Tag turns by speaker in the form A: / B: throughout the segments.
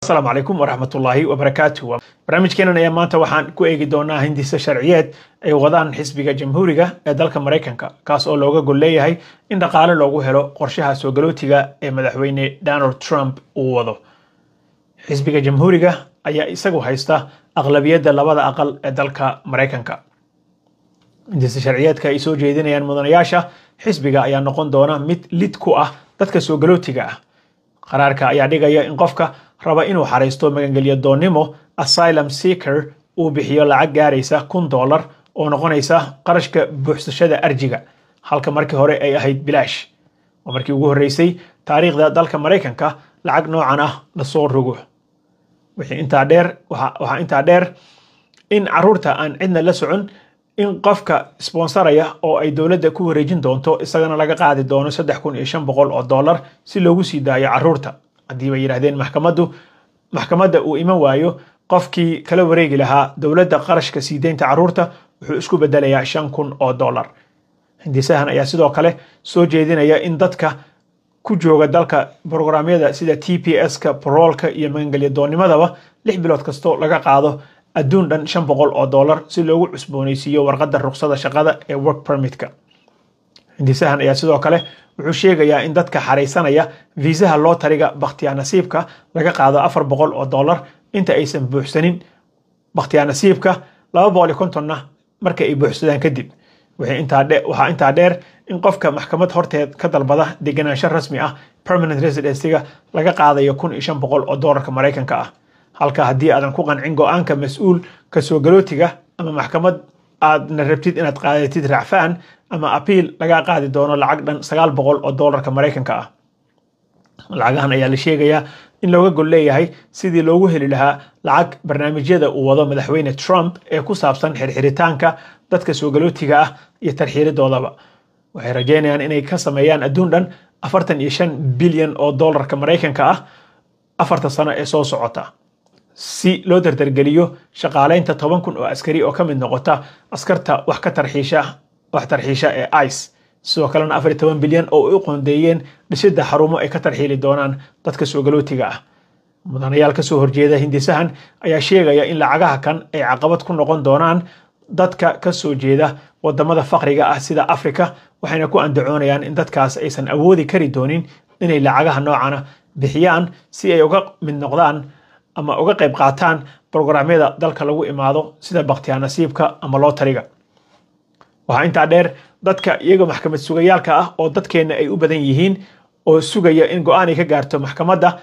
A: السلام عليكم ورحمة الله وبركاته. برنامجكeenan ayaa maanta waxaan ku eegi doonaa hindisa sharciyeed ay wadaan xisbiga jamhuuriga ee dalka Mareykanka kaas oo looga gol leeyahay in dhaqaale loogu helo qorshaha soo galootiga ee madaxweyne Donald Trump uu wado. Xisbiga jamhuuriga ayaa isagu haysta aqlabiyadda labada aqal ee dalka Mareykanka. Hindisa sharciyeedka ay soo jeedinayaan mudanayaasha xisbiga ayaa noqon doona mid lid ku ah dadka soo galootiga ah. Qaraarka ayaa dhigaya in qofka raba inuu xareysto magangelyo doonnimo asylum seeker uu bixiyo lacag gaaraysa $1,000 oo noqonaysa qarashka buuxsashada arjiga halka markii hore ay ahayd bilaash oo markii ugu horeysay taariikhda dalka Mareykanka lacag noocan ah la soo rogo. Wixii inta dheer in caruurta aan cidna la socon in qofka sponsoraya oo ay dawladda ku wareejin doonto isagana laga qaadi doono $3,500 si loogu sii daayo caruurta. haddii ay yiraahdeen maxkamadda uu iman waayo qofkii kala wareegi lahaa dawladda qarashka sii deynta caruurta wuxuu isku bedelayaa $5,000. hindisahan ayaa sidoo kale soo jeedinaya in dadka ku jooga dalka programyada sida TPS-ka, parolka iyo magangelyo doonnimadaba 6 bilood kasto laga qaado adduun dhan $500 si loogu cusboonaysiiyo warqadda ruqsadda shaqada ee work permit-ka. hindisahan ayaa sidoo kale wuxuu sheegayaa in dadka xareysanaya viisaha loo tariga bakhtiyaa nasiibka laga qaado $400 inta aysan buuxsanin bakhtiyaa nasiibka 250 marka ay buuxsadaan kadib. waxaa intaa dheer in qofka maxkamad horteed ka dalbada deganaansho rasmi ah permanent residency-ga laga qaadayo $1,500 Mareykanka ah. halka haddii aadan ku qancin go'aanka mas'uul ka soo galootiga ama maxkamad aadna rabtid inaad qaadatid racfaan ama appeal laga qaadi doono lacag dhan $900 Mareykanka ah. lacagahan ayaa la sheegayaa in looga gol leeyahay sidii loogu heli lahaa lacag barnaamijyada uu wado madaxweyne Trump ee ku saabsan xirxiritaanka dadka soo galootiga ah iyo tarxiiridoodaba. waxay rajeynayaan inay ka sameeyaan adduun dhan $45 bilyan Mareykanka ah 4 sano ee soo socota si loo dardargeliyo shaqaaleynta 10,000 oo askari oo ka mid noqota askarta wax tarxiisha ee ICE. sidoo kalena 14 bilyan oo u qoondeeyeen dhisidda xarumo ay ka tarxiili doonaan dadka soo galootiga ah. mudanayaal ka soo horjeeda hindisahan ayaa sheegaya in lacagaha kan ay caqabad ku noqon doonaan dadka ka soo jeeda wadamada faqriga ah sida Afrika waxayna ku andacoonayaan in dadkaas aysan awoodi kari doonin inay lacagaha noocana bixiyaan si ay uga mid noqdaan ama uga qayb qaataan programyada dalka lagu imaado sida bakhtiyaa nasiibka ama loo tariga. waxaa intaa dheer dadka iyaga maxkamad sugayaalka ah oo dadkeena ay u badan yihiin oo sugaya in go'aan ay ka gaarto maxkamadda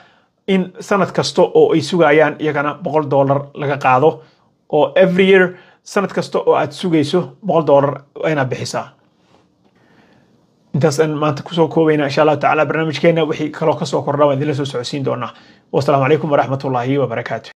A: in sanad kasta oo ay sugayaan iyagana $100 laga qaado oo every year sanad kasta oo aad sugayso $100 ayna bixisaa. intaas aan maanta kusoo koobayna insha Allah taala barnaamijkeena wixii kaloo ka soo kordha waan idin la soo socodsiin doonaa. Wassalaamu calaykum waraxmatullaahi wabarakaatuh.